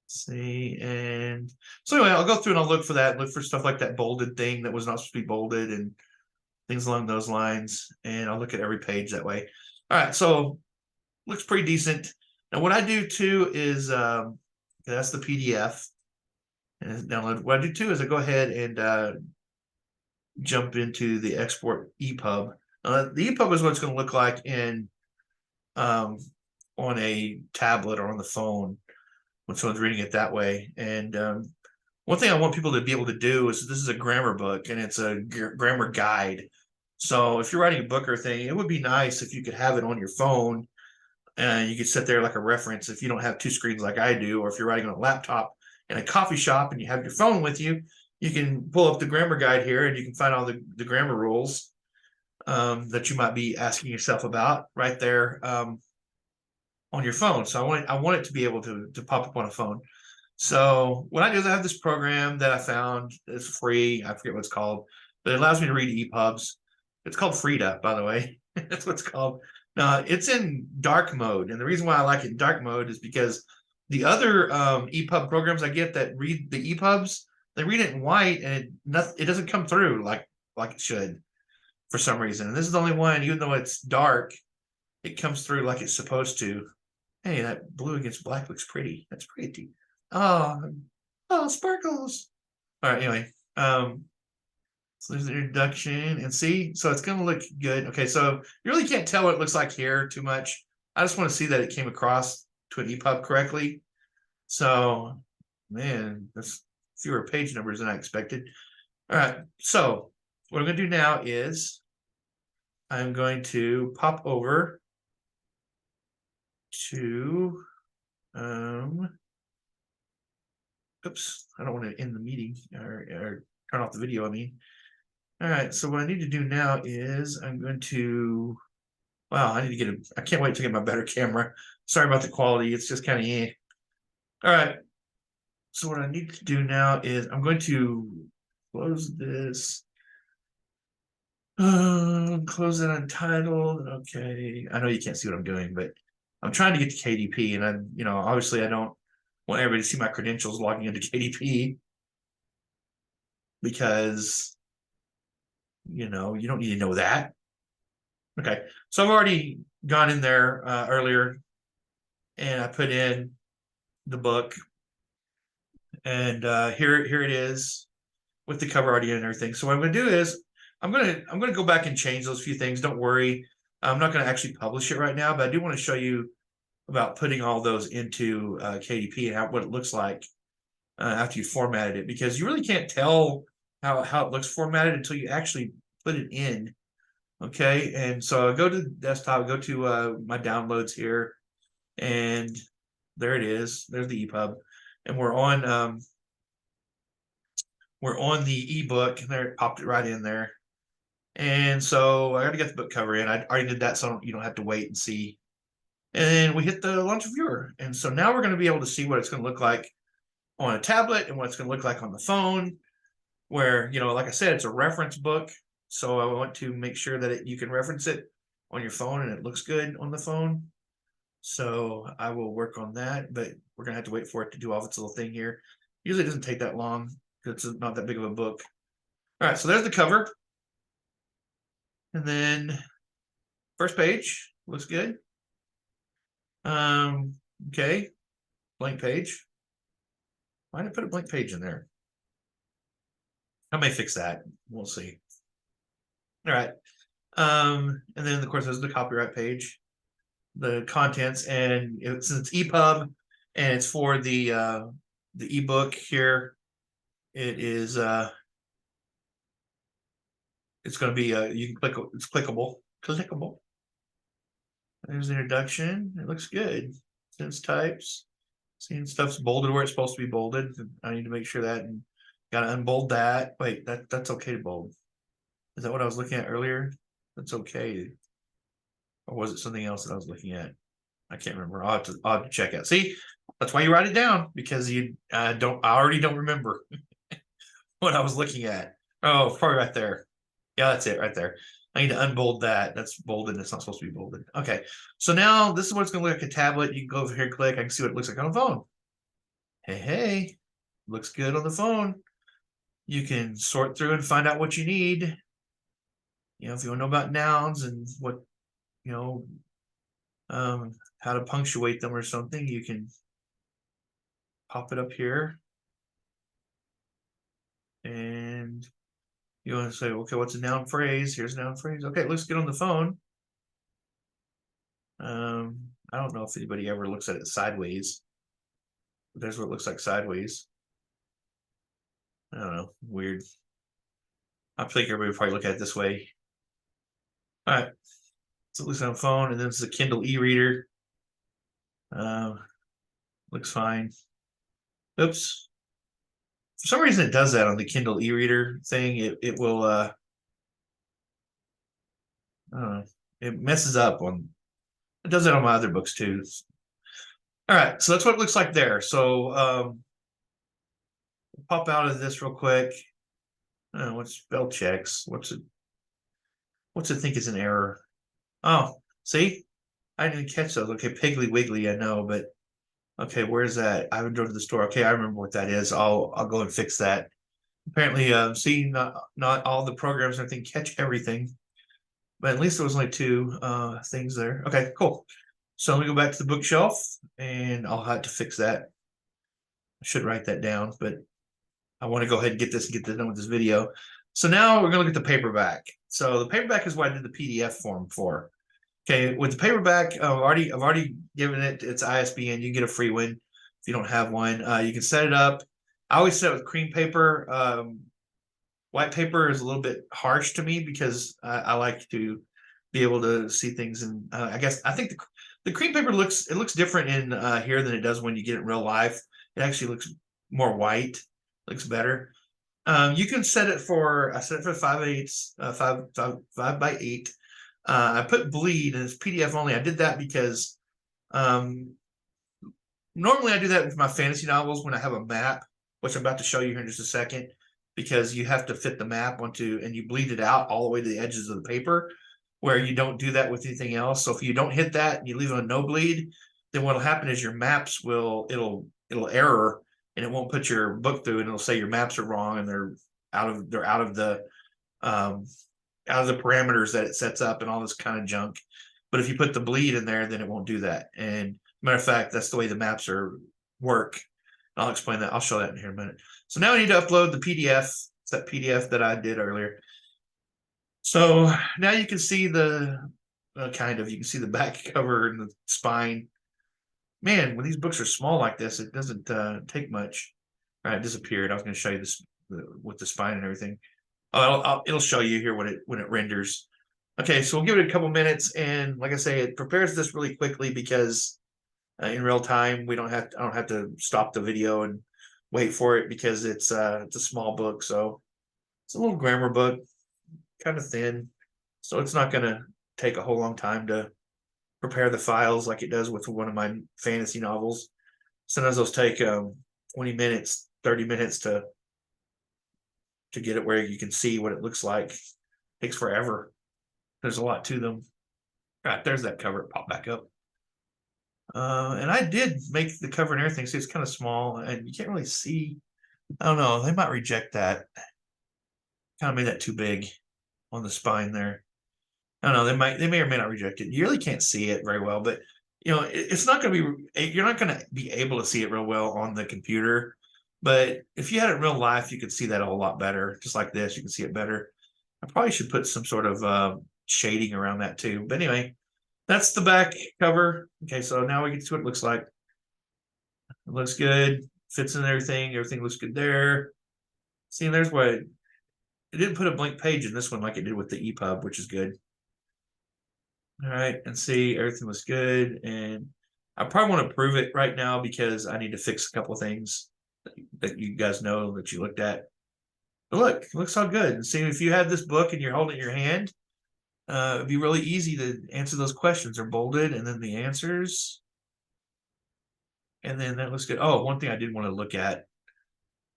See, and so anyway, I'll go through and I'll look for that, look for stuff like that bolded thing that was not supposed to be bolded and things along those lines. And I'll look at every page that way. All right, so looks pretty decent. Now what I do too is that's the PDF and download. What I do too is I go ahead and jump into the export EPUB. The EPUB is what it's going to look like in on a tablet or on the phone when someone's reading it that way. And one thing I want people to be able to do is, this is a grammar book and it's a grammar guide. So if you're writing a book or thing, it would be nice if you could have it on your phone and you could sit there like a reference if you don't have 2 screens like I do, or if you're writing on a laptop in a coffee shop and you have your phone with you, you can pull up the grammar guide here and you can find all the grammar rules that you might be asking yourself about right there on your phone. So I want it to be able to pop up on a phone. So what I do is I have this program that I found. It's free. I forget what it's called, but it allows me to read EPUBs. It's called Frida, by the way. That's what it's called. Now it's in dark mode, and the reason why I like it in dark mode is because the other EPUB programs I get that read the EPUBs, they read it in white, and it doesn't come through like it should for some reason. And this is the only one, even though it's dark, it comes through like it's supposed to. Hey, that blue against black looks pretty. That's pretty. Oh, sparkles. All right, anyway. So there's the introduction, and see, so it's gonna look good. Okay, so you really can't tell what it looks like here too much. I just want to see that it came across to an EPUB correctly. So, man, that's fewer page numbers than I expected. All right, so what I'm gonna do now is I'm going to pop over to oops, I don't want to end the meeting or turn off the video, I mean. All right, so what I need to do now is I'm going to, wow, I need to I can't wait to get my better camera. Sorry about the quality, it's just kind of All right, so what I need to do now is I'm going to close this. Close it untitled. Okay, I know you can't see what I'm doing, but I'm trying to get to KDP, and obviously I don't want everybody to see my credentials logging into KDP because you don't need to know that. Okay, so I've already gone in there earlier, and I put in the book, and here it is with the cover already and everything. So what I'm going to do is I'm going to go back and change those few things. Don't worry, I'm not going to actually publish it right now, but I do want to show you about putting all those into KDP and what it looks like after you formatted it, because you really can't tell how it looks formatted until you actually put it in. Okay, and so I go to the desktop, go to my downloads here, and there it is. There's the EPUB, and we're on the ebook, and there it popped it right in there. And so I got to get the book cover in. I already did that, so you don't have to wait and see. And then we hit the launch viewer, and so now we're going to be able to see what it's going to look like on a tablet and what it's going to look like on the phone. Where like I said, it's a reference book, so I want to make sure that you can reference it on your phone and it looks good on the phone. So I will work on that, but we're gonna have to wait for it to do all its little thing here. Usually it doesn't take that long because it's not that big of a book. All right, so there's the cover. And then first page looks good. Okay, blank page. Why did I put a blank page in there? I may fix that. We'll see. All right. And then of course there's the copyright page, the contents, and since it's EPUB and it's for the ebook here, it is it's going to be you can click, it's clickable. There's the introduction. It looks good. Since types, seeing stuff's bolded where it's supposed to be bolded. I need to make sure that, and gotta unbold that. Wait, that's okay to bold. Is that what I was looking at earlier? That's okay. Or was it something else that I was looking at? I can't remember. I'll have to check out. See, that's why you write it down, because you I already don't remember what I was looking at. Oh, probably right there. Yeah, that's it right there. I need to unbold that. That's bolded. It's not supposed to be bolded. Okay. So now this is what it's going to look like a tablet. You can go over here and click. I can see what it looks like on a phone. Hey, looks good on the phone. You can sort through and find out what you need. If you want to know about nouns and what, how to punctuate them or something, you can pop it up here. And you want to say, okay, what's a noun phrase? Here's a noun phrase. Okay, it looks good on the phone. I don't know if anybody ever looks at it sideways. But there's what it looks like sideways. I don't know, weird. I think everybody would probably look at it this way. All right, so it looks on phone, and then it's a Kindle e-reader. Looks fine. Oops. For some reason it does that on the Kindle e-reader thing. It will I don't know, it messes up on, it does that on my other books too. All right, so that's what it looks like there. So pop out of this real quick. What's spell checks? What's it think is an error? Oh, see, I didn't catch those. Okay, Piggly Wiggly, I know, but okay, where's that? I haven't drove to the store. Okay, I remember what that is. I'll go and fix that. Apparently, see, not all the programs and everything catch everything, but at least there was only two things there. Okay, cool. So let me go back to the bookshelf, and I'll have to fix that. I should write that down, but I want to go ahead and get this done with this video. So now we're going to look at the paperback. So the paperback is what I did the PDF form for. Okay, with the paperback, I've already given it its ISBN. You can get a free one if you don't have one. You can set it up. I always set it with cream paper. White paper is a little bit harsh to me because I like to be able to see things. And I think the cream paper looks different in here than it does when you get it in real life. It actually looks more white, looks better. You can set it for, I set it for 5/8, 5 by 8. I put bleed and it's PDF only. I did that because um, normally I do that with my fantasy novels when I have a map, which I'm about to show you here in just a second, because you have to fit the map onto, and you bleed it out all the way to the edges of the paper, where you don't do that with anything else. So if you don't hit that and you leave it on no bleed, then what'll happen is your maps it'll error and it won't put your book through, and it'll say your maps are wrong and they're out of the um out of the parameters that it sets up and all this kind of junk. But if you put the bleed in there, then it won't do that. And matter of fact, that's the way the maps are work. I'll explain that. I'll show that in here in a minute. So now I need to upload the PDF. It's that PDF that I did earlier. So now you can see the you can see the back cover and the spine. Man, when these books are small like this, it doesn't take much. All right, it disappeared. I was going to show you this with the spine and everything. Oh, it'll show you here when it renders. Okay, so we'll give it a couple minutes, and like I say, it prepares this really quickly because in real time I don't have to stop the video and wait for it because it's a small book, so it's a little grammar book, kind of thin, so it's not going to take a whole long time to prepare the files like it does with one of my fantasy novels. Sometimes those take 20 minutes, 30 minutes to get it where you can see what it looks like. It takes forever. There's a lot to them. All right, there's that cover. It popped back up. And I did make the cover and everything, so it's kind of small and you can't really see. I don't know. They might reject that. Kind of made that too big on the spine there. I don't know. They may or may not reject it. You really can't see it very well, but it's not going to be. You're not going to be able to see it real well on the computer. But if you had it in real life, you could see that a whole lot better. Just like this, you can see it better. I probably should put some sort of shading around that too. But anyway, that's the back cover. Okay, so now we get to see what it looks like. It looks good. Fits in everything. Everything looks good there. See, there's what it didn't put a blank page in this one like it did with the EPUB, which is good. All right, and see, everything looks good. And I probably want to prove it right now because I need to fix a couple of things that you guys know that you looked at. But look, it looks all good. And see, if you had this book and you're holding it in your hand, it'd be really easy to answer those questions. They're bolded, and then the answers. And then that looks good. Oh, one thing I did want to look at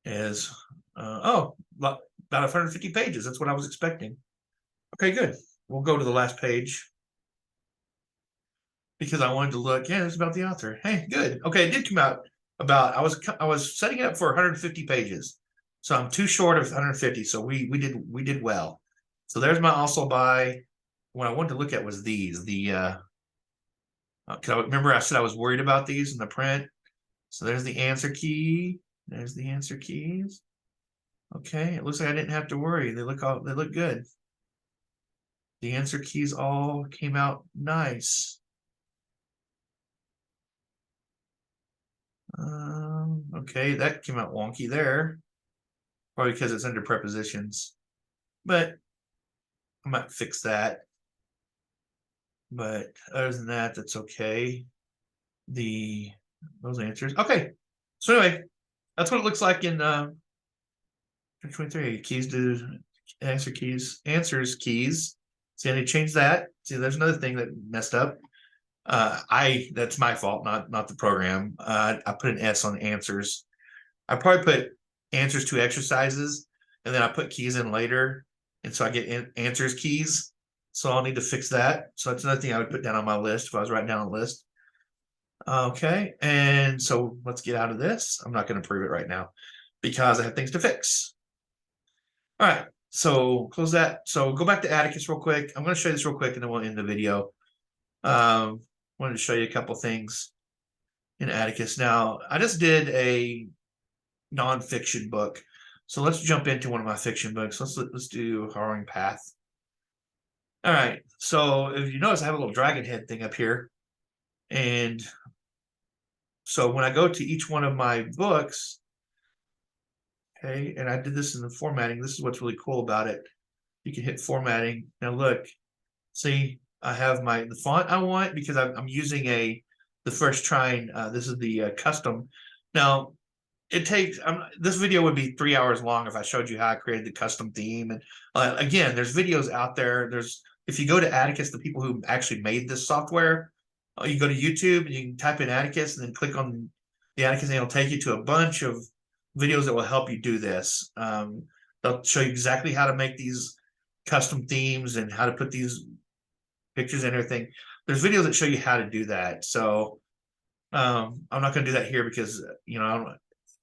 is, about 150 pages. That's what I was expecting. Okay, good. We'll go to the last page because I wanted to look. Yeah, it's about the author. Hey, good. Okay, it did come out about. I was setting it up for 150 pages, so I'm too short of 150. So we did well. So there's my also by. What I wanted to look at was these. Because I remember I said I was worried about these in the print. So there's the answer key. There's the answer keys. Okay, it looks like I didn't have to worry. They look good. The answer keys all came out nice. Okay, that came out wonky there. Probably because it's under prepositions. But I might fix that. But other than that, that's okay. Those answers. Okay. So anyway, that's what it looks like in 23. Keys to answers keys. See, I need to change that. See, there's another thing that messed up. That's my fault, not the program. I put an S on answers. I probably put answers to exercises, and then I put keys in later, and so I get answers keys. So I'll need to fix that. So that's another thing I would put down on my list if I was writing down a list. Okay, and so let's get out of this. I'm not going to prove it right now because I have things to fix. All right, so close that. So go back to Atticus real quick. I'm going to show you this real quick, and then we'll end the video. Wanted to show you a couple things in Atticus. Now, I just did a nonfiction book, so let's jump into one of my fiction books. Let's do Harrowing Path. All right, so if you notice, I have a little dragon head thing up here, and so when I go to each one of my books, okay, and I did this in the formatting. This is what's really cool about it. You can hit formatting. Now look, see, I have the font I want because I'm using the first Trine. This is the custom. Now, it takes this video would be 3 hours long if I showed you how I created the custom theme. And again, there's videos out there. There's if you go to Atticus, the people who actually made this software, you go to YouTube and you can type in Atticus and then click on the Atticus and it'll take you to a bunch of videos that will help you do this. They'll show you exactly how to make these custom themes and how to put these pictures and everything. There's videos that show you how to do that. So I'm not going to do that here because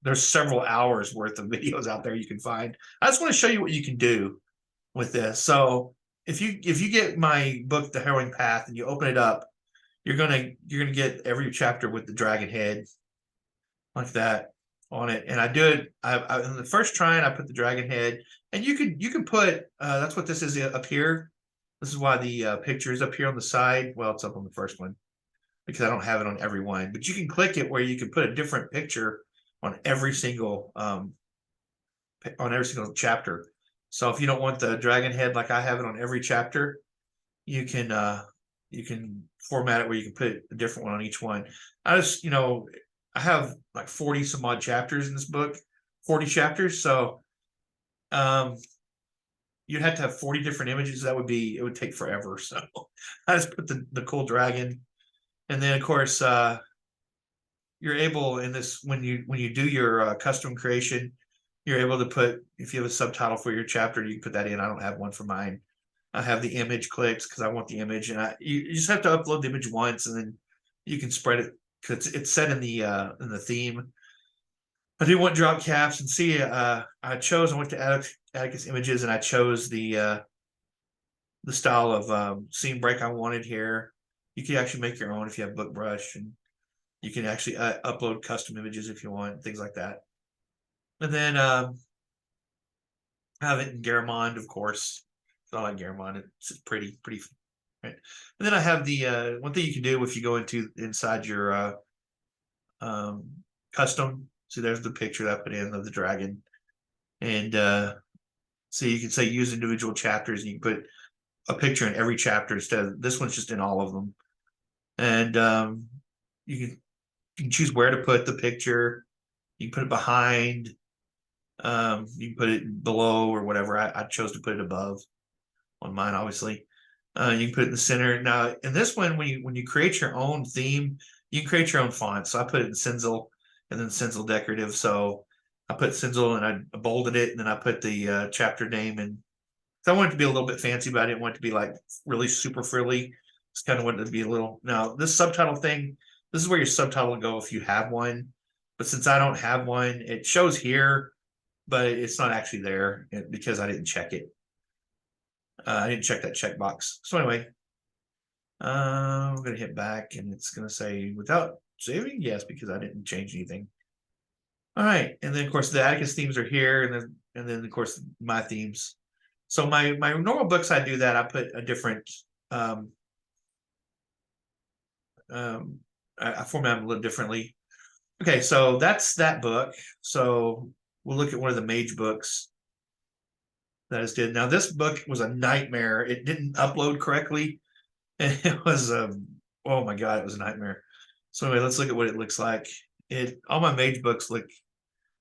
there's several hours worth of videos out there you can find. I just want to show you what you can do with this. So if you get my book, The Harrowing Path, and you open it up, you're gonna get every chapter with the dragon head like that on it. And I do it. I in the first Trine, I put the dragon head, and you can put. That's what this is up here. This is why the picture is up here on the side. Well, it's up on the first one because I don't have it on every one. But you can click it where you can put a different picture on every single chapter. So if you don't want the dragon head like I have it on every chapter, you can format it where you can put a different one on each one. I just I have like 40 some odd chapters in this book, 40 chapters. So you'd have to have 40 different images. It would take forever. So I just put the cool dragon, and then of course you're able in this when you do your custom creation, you're able to put, if you have a subtitle for your chapter, you can put that in. I don't have one for mine. I have the image clicked because I want the image, and you just have to upload the image once, and then you can spread it because it's set in the theme. I do want drop caps, and see, I went to Atticus Images, and I chose the style of seam break I wanted here. You can actually make your own if you have BookBrush, and you can actually upload custom images if you want, things like that. And then have it in Garamond, of course. I like Garamond. It's pretty, right? And then I have the one thing you can do if you go inside your custom. See, there's the picture that I put in of the dragon, and so you can say use individual chapters, and you can put a picture in every chapter instead of this one's just in all of them. And you can choose where to put the picture. You can put it behind. You can put it below or whatever. I chose to put it above on mine, obviously. You can put it in the center. Now, in this one, when you create your own theme, you can create your own font. So I put it in Cinzel and then Cinzel Decorative. So I put Cinzel and I bolded it, and then I put the chapter name in. So I wanted it to be a little bit fancy, but I didn't want it to be like really super frilly. Just kind of wanted it to be a little. Now, this subtitle thing, this is where your subtitle will go if you have one. But since I don't have one, it shows here, but it's not actually there because I didn't check it. I didn't check that checkbox. So anyway, I'm going to hit back, and it's going to say without saving, yes, because I didn't change anything. All right, and then of course the Atticus themes are here, and then of course my themes. So my normal books, I do that. I put a different. I format them a little differently. Okay, so that's that book. So we'll look at one of the mage books that is did. Now this book was a nightmare. It didn't upload correctly, and it was oh my god, it was a nightmare. So anyway, let's look at what it looks like. All my mage books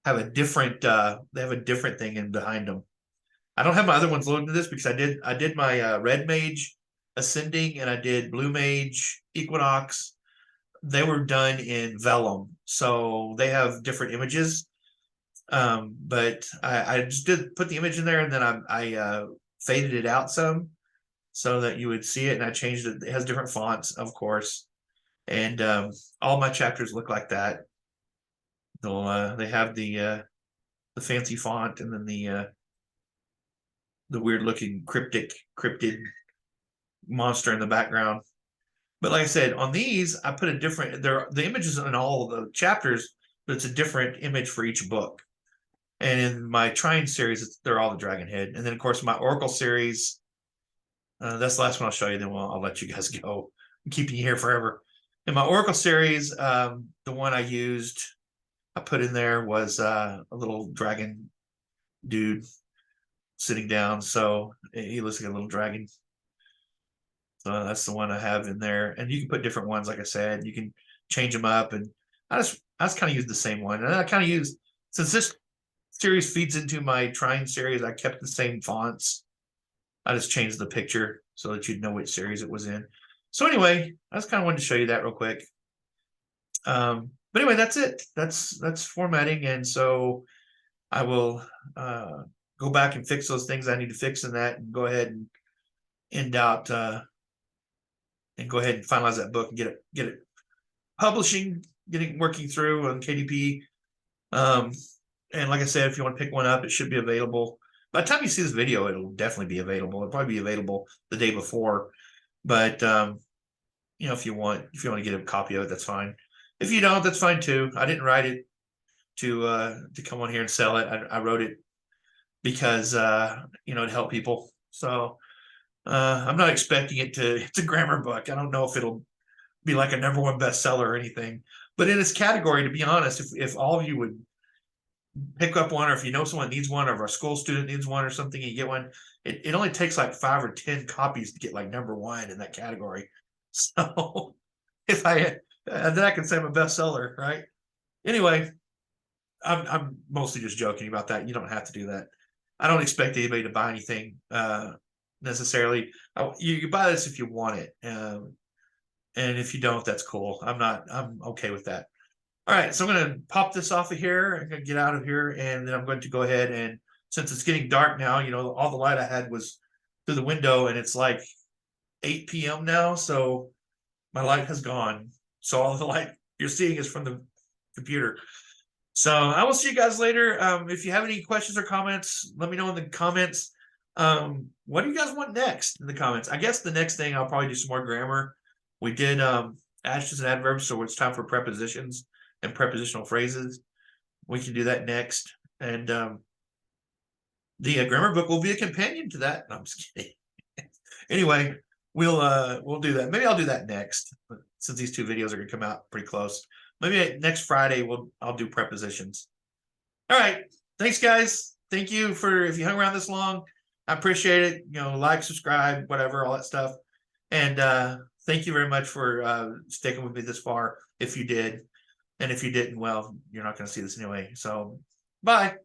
have a different they have a different thing in behind them. I don't have my other ones loaded to this because I did my red mage ascending, and I did blue mage equinox. They were done in vellum, so they have different images. But I just did put the image in there, and then I faded it out some so that you would see it, and I changed it. It has different fonts, of course, and all my chapters look like that. They have the fancy font, and then the weird looking cryptid monster in the background. But like I said, on these, I put a different. The images in all of the chapters, but it's a different image for each book. And in my Trine series, they're all the dragon head. And then, of course, my Oracle series, that's the last one I'll show you. Then I'll let you guys go. I'm keeping you here forever. In my Oracle series, the one I used, I put in there was a little dragon dude sitting down. So he looks like a little dragon. So that's the one I have in there. And you can put different ones, like I said. You can change them up. And I just kind of use the same one. And I kind of use Since this series feeds into my Trine series, I kept the same fonts. I just changed the picture so that you'd know which series it was in. So anyway, I just kind of wanted to show you that real quick. But anyway, that's it. That's formatting, and so I will go back and fix those things I need to fix in that, and go ahead and end out and go ahead and finalize that book and get it publishing, getting working through on KDP. And like I said, if you want to pick one up, it should be available. By the time you see this video, it'll definitely be available. It'll probably be available the day before. But you know, if you want to get a copy of it, that's fine. If you don't, that's fine too. I didn't write it to come on here and sell it. I wrote it because you know, to help people. So I'm not expecting it to. It's a grammar book. I don't know if it'll be like a #1 bestseller or anything. But in this category, to be honest, if all of you would pick up one, or if you know someone needs one, or if a school student needs one or something, you get one. It only takes like 5 or 10 copies to get like #1 in that category. So if then I can say I'm a bestseller, right? Anyway, I'm mostly just joking about that. You don't have to do that. I don't expect anybody to buy anything necessarily. You buy this if you want it, and if you don't, that's cool. I'm okay with that. All right, so I'm going to pop this off of here. I'm going to get out of here, and then I'm going to go ahead and, since it's getting dark now, you know, all the light I had was through the window, and it's like 8 p.m. now, so my light has gone. So all the light you're seeing is from the computer. So I will see you guys later. If you have any questions or comments, let me know in the comments. What do you guys want next in the comments? I guess the next thing I'll probably do some more grammar. We did adjectives and adverbs, so it's time for prepositions and prepositional phrases. We can do that next. And the grammar book will be a companion to that. No, I'm just kidding. Anyway, we'll do that. Maybe I'll do that next, since these two videos are gonna come out pretty close. Maybe next Friday I'll do prepositions. All right. Thanks, guys. Thank you if you hung around this long. I appreciate it. You know, like, subscribe, whatever, all that stuff. And thank you very much for sticking with me this far, if you did. And if you didn't, well, you're not going to see this anyway. So bye.